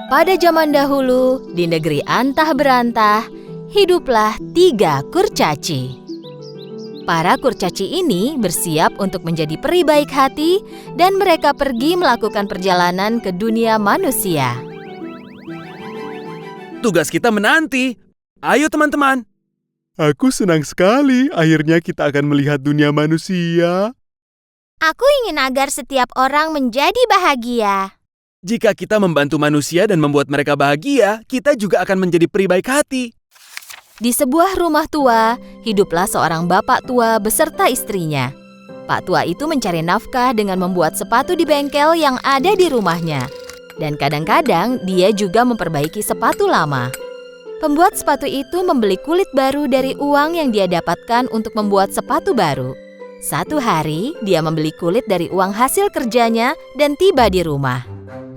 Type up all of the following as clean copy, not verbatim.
Pada zaman dahulu, di negeri antah berantah, hiduplah 3 kurcaci. Para kurcaci ini bersiap untuk menjadi peri baik hati dan mereka pergi melakukan perjalanan ke dunia manusia. Tugas kita menanti. Ayo teman-teman. Aku senang sekali, akhirnya kita akan melihat dunia manusia. Aku ingin agar setiap orang menjadi bahagia. Jika kita membantu manusia dan membuat mereka bahagia, kita juga akan menjadi peri baik hati. Di sebuah rumah tua, hiduplah seorang bapak tua beserta istrinya. Pak tua itu mencari nafkah dengan membuat sepatu di bengkel yang ada di rumahnya. Dan kadang-kadang dia juga memperbaiki sepatu lama. Pembuat sepatu itu membeli kulit baru dari uang yang dia dapatkan untuk membuat sepatu baru. Satu hari, dia membeli kulit dari uang hasil kerjanya dan tiba di rumah.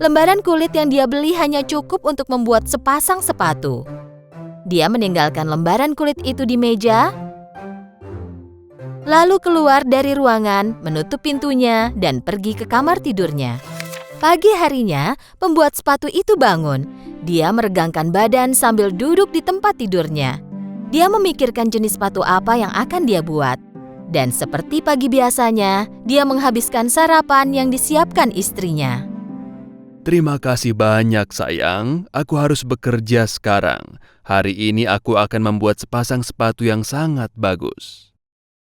Lembaran kulit yang dia beli hanya cukup untuk membuat sepasang sepatu. Dia meninggalkan lembaran kulit itu di meja, lalu keluar dari ruangan, menutup pintunya, dan pergi ke kamar tidurnya. Pagi harinya, pembuat sepatu itu bangun. Dia meregangkan badan sambil duduk di tempat tidurnya. Dia memikirkan jenis sepatu apa yang akan dia buat. Dan seperti pagi biasanya, dia menghabiskan sarapan yang disiapkan istrinya. Terima kasih banyak, sayang. Aku harus bekerja sekarang. Hari ini aku akan membuat sepasang sepatu yang sangat bagus.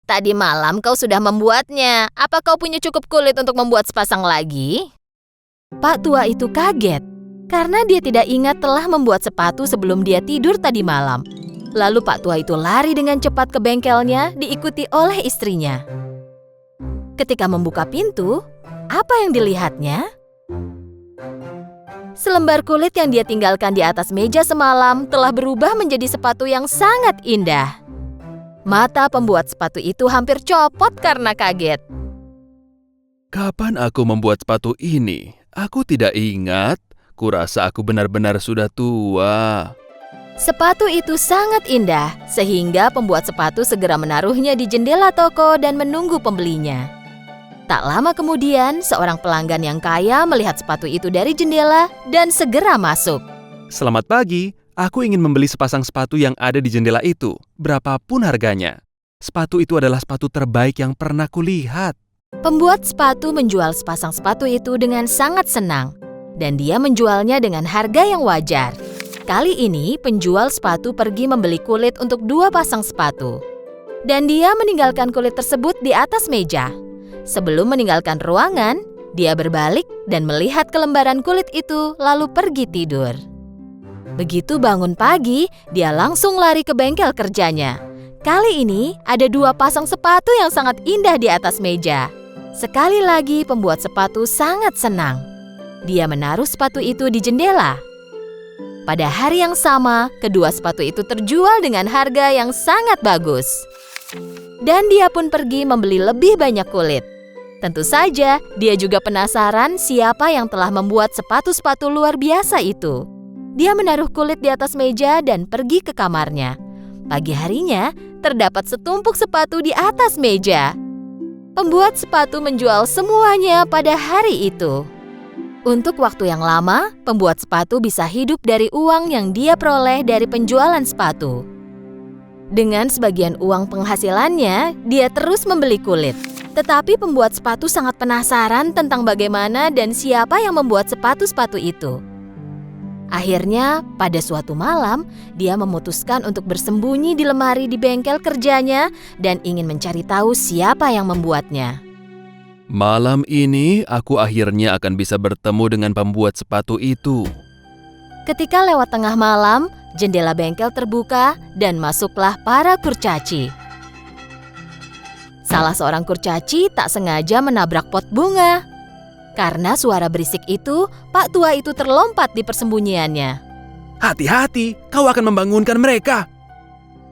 Tadi malam kau sudah membuatnya. Apa kau punya cukup kulit untuk membuat sepasang lagi? Pak tua itu kaget, karena dia tidak ingat telah membuat sepatu sebelum dia tidur tadi malam. Lalu Pak tua itu lari dengan cepat ke bengkelnya, diikuti oleh istrinya. Ketika membuka pintu, apa yang dilihatnya? Selembar kulit yang dia tinggalkan di atas meja semalam telah berubah menjadi sepatu yang sangat indah. Mata pembuat sepatu itu hampir copot karena kaget. Kapan aku membuat sepatu ini? Aku tidak ingat. Kurasa aku benar-benar sudah tua. Sepatu itu sangat indah, sehingga pembuat sepatu segera menaruhnya di jendela toko dan menunggu pembelinya. Tak lama kemudian, seorang pelanggan yang kaya melihat sepatu itu dari jendela dan segera masuk. Selamat pagi, aku ingin membeli sepasang sepatu yang ada di jendela itu, berapapun harganya. Sepatu itu adalah sepatu terbaik yang pernah kulihat. Pembuat sepatu menjual sepasang sepatu itu dengan sangat senang, dan dia menjualnya dengan harga yang wajar. Kali ini, penjual sepatu pergi membeli kulit untuk 2 pasang sepatu. Dan dia meninggalkan kulit tersebut di atas meja. Sebelum meninggalkan ruangan, dia berbalik dan melihat ke lembaran kulit itu lalu pergi tidur. Begitu bangun pagi, dia langsung lari ke bengkel kerjanya. Kali ini, ada 2 pasang sepatu yang sangat indah di atas meja. Sekali lagi, pembuat sepatu sangat senang. Dia menaruh sepatu itu di jendela. Pada hari yang sama, kedua sepatu itu terjual dengan harga yang sangat bagus. Dan dia pun pergi membeli lebih banyak kulit. Tentu saja, dia juga penasaran siapa yang telah membuat sepatu-sepatu luar biasa itu. Dia menaruh kulit di atas meja dan pergi ke kamarnya. Pagi harinya, terdapat setumpuk sepatu di atas meja. Pembuat sepatu menjual semuanya pada hari itu. Untuk waktu yang lama, pembuat sepatu bisa hidup dari uang yang dia peroleh dari penjualan sepatu. Dengan sebagian uang penghasilannya, dia terus membeli kulit. Tetapi pembuat sepatu sangat penasaran tentang bagaimana dan siapa yang membuat sepatu-sepatu itu. Akhirnya, pada suatu malam, dia memutuskan untuk bersembunyi di lemari di bengkel kerjanya dan ingin mencari tahu siapa yang membuatnya. Malam ini, aku akhirnya akan bisa bertemu dengan pembuat sepatu itu. Ketika lewat tengah malam, jendela bengkel terbuka dan masuklah para kurcaci. Salah seorang kurcaci tak sengaja menabrak pot bunga. Karena suara berisik itu, Pak tua itu terlompat di persembunyiannya. Hati-hati, kau akan membangunkan mereka.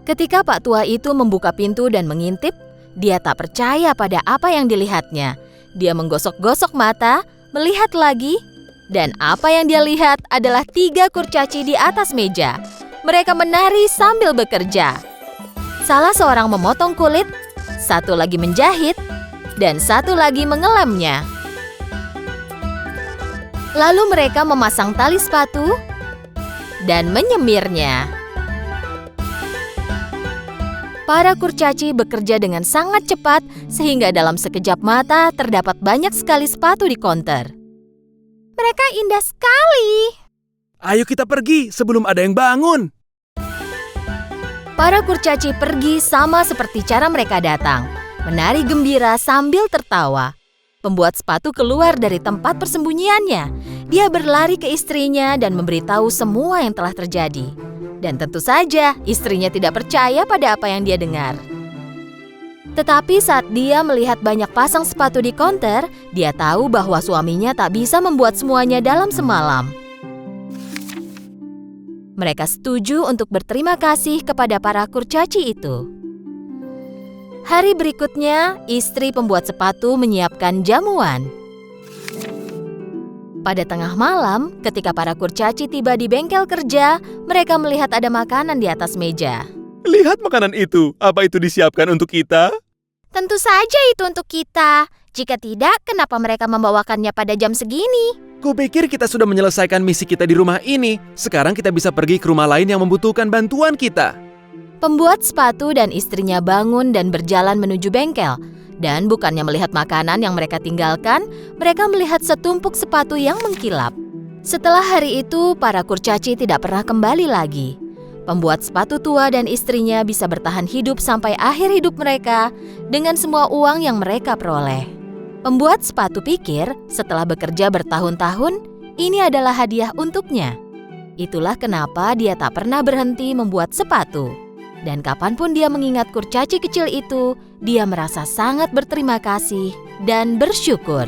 Ketika Pak tua itu membuka pintu dan mengintip, dia tak percaya pada apa yang dilihatnya. Dia menggosok-gosok mata, melihat lagi, dan apa yang dia lihat adalah 3 kurcaci di atas meja. Mereka menari sambil bekerja. Salah seorang memotong kulit, satu lagi menjahit, dan satu lagi mengelemnya. Lalu mereka memasang tali sepatu dan menyemirnya. Para kurcaci bekerja dengan sangat cepat sehingga dalam sekejap mata terdapat banyak sekali sepatu di konter. Mereka indah sekali. Ayo kita pergi sebelum ada yang bangun. Para kurcaci pergi sama seperti cara mereka datang, menari gembira sambil tertawa. Pembuat sepatu keluar dari tempat persembunyiannya. Dia berlari ke istrinya dan memberitahu semua yang telah terjadi. Dan tentu saja, istrinya tidak percaya pada apa yang dia dengar. Tetapi saat dia melihat banyak pasang sepatu di konter, dia tahu bahwa suaminya tak bisa membuat semuanya dalam semalam. Mereka setuju untuk berterima kasih kepada para kurcaci itu. Hari berikutnya, istri pembuat sepatu menyiapkan jamuan. Pada tengah malam, ketika para kurcaci tiba di bengkel kerja, mereka melihat ada makanan di atas meja. Lihat makanan itu. Apa itu disiapkan untuk kita? Tentu saja itu untuk kita. Jika tidak, kenapa mereka membawakannya pada jam segini? Kupikir kita sudah menyelesaikan misi kita di rumah ini. Sekarang kita bisa pergi ke rumah lain yang membutuhkan bantuan kita. Pembuat sepatu dan istrinya bangun dan berjalan menuju bengkel. Dan bukannya melihat makanan yang mereka tinggalkan, mereka melihat setumpuk sepatu yang mengkilap. Setelah hari itu, para kurcaci tidak pernah kembali lagi. Pembuat sepatu tua dan istrinya bisa bertahan hidup sampai akhir hidup mereka dengan semua uang yang mereka peroleh. Pembuat sepatu pikir setelah bekerja bertahun-tahun, ini adalah hadiah untuknya. Itulah kenapa dia tak pernah berhenti membuat sepatu. Dan kapanpun dia mengingat kurcaci kecil itu, dia merasa sangat berterima kasih dan bersyukur.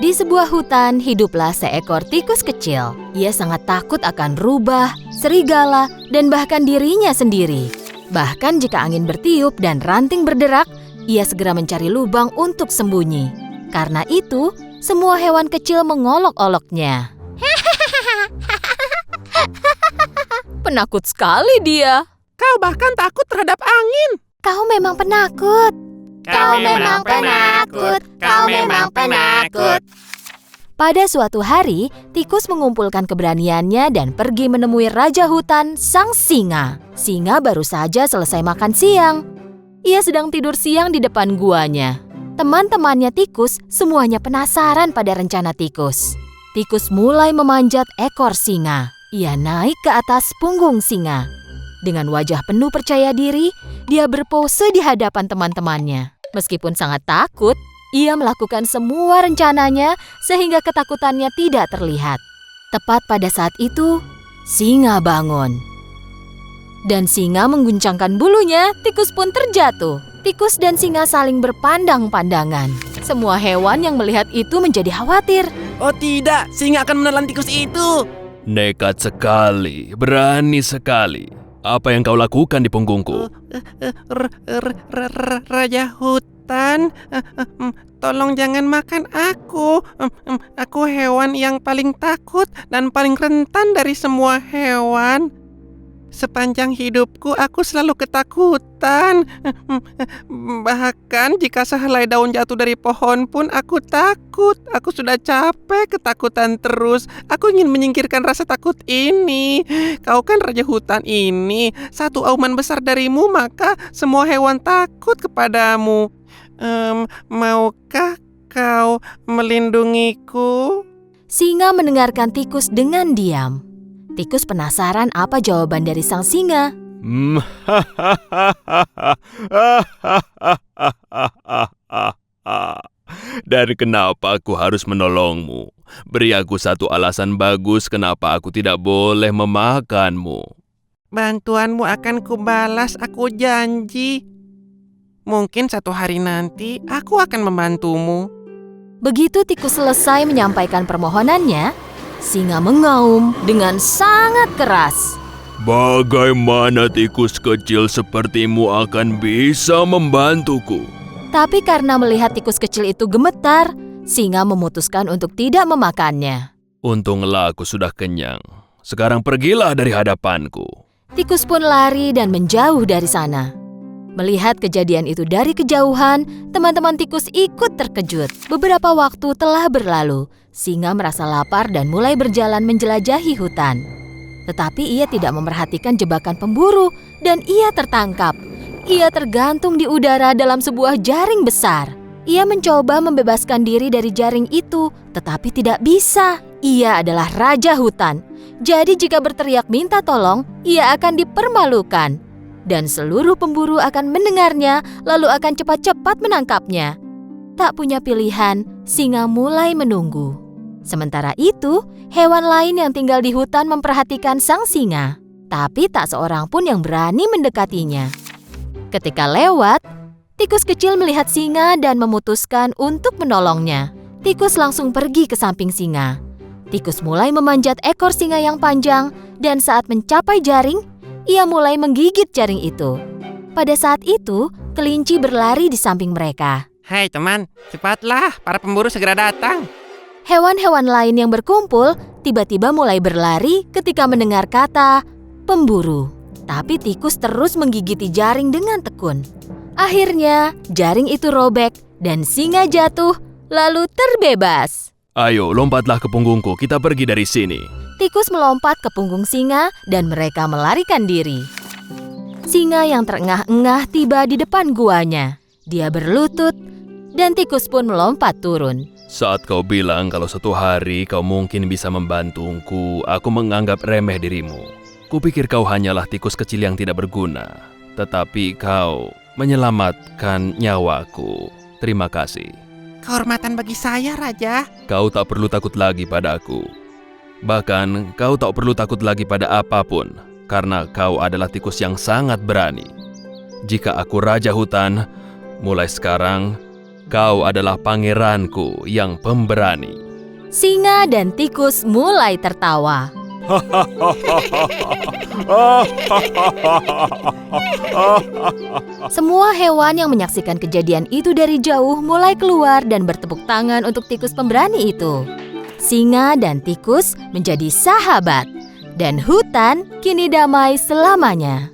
Di sebuah hutan hiduplah seekor tikus kecil. Ia sangat takut akan rubah, serigala, dan bahkan dirinya sendiri. Bahkan jika angin bertiup dan ranting berderak, ia segera mencari lubang untuk sembunyi. Karena itu, semua hewan kecil mengolok-oloknya. Penakut sekali dia. Kau bahkan takut terhadap angin. Kau memang penakut. Kau memang penakut. Kau memang penakut. Pada suatu hari, tikus mengumpulkan keberaniannya dan pergi menemui Raja Hutan, sang singa. Singa baru saja selesai makan siang. Ia sedang tidur siang di depan guanya. Teman-temannya tikus semuanya penasaran pada rencana tikus. Tikus mulai memanjat ekor singa. Ia naik ke atas punggung singa. Dengan wajah penuh percaya diri, dia berpose di hadapan teman-temannya. Meskipun sangat takut, ia melakukan semua rencananya sehingga ketakutannya tidak terlihat. Tepat pada saat itu, singa bangun. Dan singa mengguncangkan bulunya, tikus pun terjatuh. Tikus dan singa saling berpandang-pandangan. Semua hewan yang melihat itu menjadi khawatir. Oh tidak, singa akan menelan tikus itu. Nekat sekali, berani sekali. Apa yang kau lakukan di punggungku? Raja hutan, tolong jangan makan aku. Aku hewan yang paling takut dan paling rentan dari semua hewan. Sepanjang hidupku aku selalu ketakutan. Bahkan jika sehelai daun jatuh dari pohon pun aku takut. Aku sudah capek ketakutan terus. Aku ingin menyingkirkan rasa takut ini. Kau kan raja hutan ini. Satu auman besar darimu maka semua hewan takut kepadamu. Maukah kau melindungiku? Singa mendengarkan tikus dengan diam. Tikus penasaran apa jawaban dari sang singa. Dan kenapa aku harus menolongmu? Beri aku satu alasan bagus kenapa aku tidak boleh memakanmu. Bantuanmu akan kubalas, aku janji. Mungkin satu hari nanti aku akan membantumu. Begitu tikus selesai menyampaikan permohonannya, singa mengaum dengan sangat keras. Bagaimana tikus kecil sepertimu akan bisa membantuku? Tapi karena melihat tikus kecil itu gemetar, singa memutuskan untuk tidak memakannya. Untunglah aku sudah kenyang. Sekarang pergilah dari hadapanku. Tikus pun lari dan menjauh dari sana. Melihat kejadian itu dari kejauhan, teman-teman tikus ikut terkejut. Beberapa waktu telah berlalu, singa merasa lapar dan mulai berjalan menjelajahi hutan. Tetapi ia tidak memperhatikan jebakan pemburu dan ia tertangkap. Ia tergantung di udara dalam sebuah jaring besar. Ia mencoba membebaskan diri dari jaring itu, tetapi tidak bisa. Ia adalah raja hutan. Jadi jika berteriak minta tolong, ia akan dipermalukan. Dan seluruh pemburu akan mendengarnya, lalu akan cepat-cepat menangkapnya. Tak punya pilihan, singa mulai menunggu. Sementara itu, hewan lain yang tinggal di hutan memperhatikan sang singa. Tapi tak seorang pun yang berani mendekatinya. Ketika lewat, tikus kecil melihat singa dan memutuskan untuk menolongnya. Tikus langsung pergi ke samping singa. Tikus mulai memanjat ekor singa yang panjang, dan saat mencapai jaring, ia mulai menggigit jaring itu. Pada saat itu, kelinci berlari di samping mereka. Hai teman, cepatlah, para pemburu segera datang. Hewan-hewan lain yang berkumpul tiba-tiba mulai berlari ketika mendengar kata pemburu. Tapi tikus terus menggigiti jaring dengan tekun. Akhirnya, jaring itu robek dan singa jatuh lalu terbebas. Ayo, lompatlah ke punggungku, kita pergi dari sini. Tikus melompat ke punggung singa dan mereka melarikan diri. Singa yang terengah-engah tiba di depan guanya. Dia berlutut dan tikus pun melompat turun. Saat kau bilang kalau suatu hari kau mungkin bisa membantuku, aku menganggap remeh dirimu. Kupikir kau hanyalah tikus kecil yang tidak berguna. Tetapi kau menyelamatkan nyawaku. Terima kasih. Kehormatan bagi saya, Raja. Kau tak perlu takut lagi padaku. Bahkan kau tak perlu takut lagi pada apapun, karena kau adalah tikus yang sangat berani. Jika aku raja hutan, mulai sekarang kau adalah pangeranku yang pemberani. Singa dan tikus mulai tertawa. Semua hewan yang menyaksikan kejadian itu dari jauh mulai keluar dan bertepuk tangan untuk tikus pemberani itu. Singa dan tikus menjadi sahabat, dan hutan kini damai selamanya.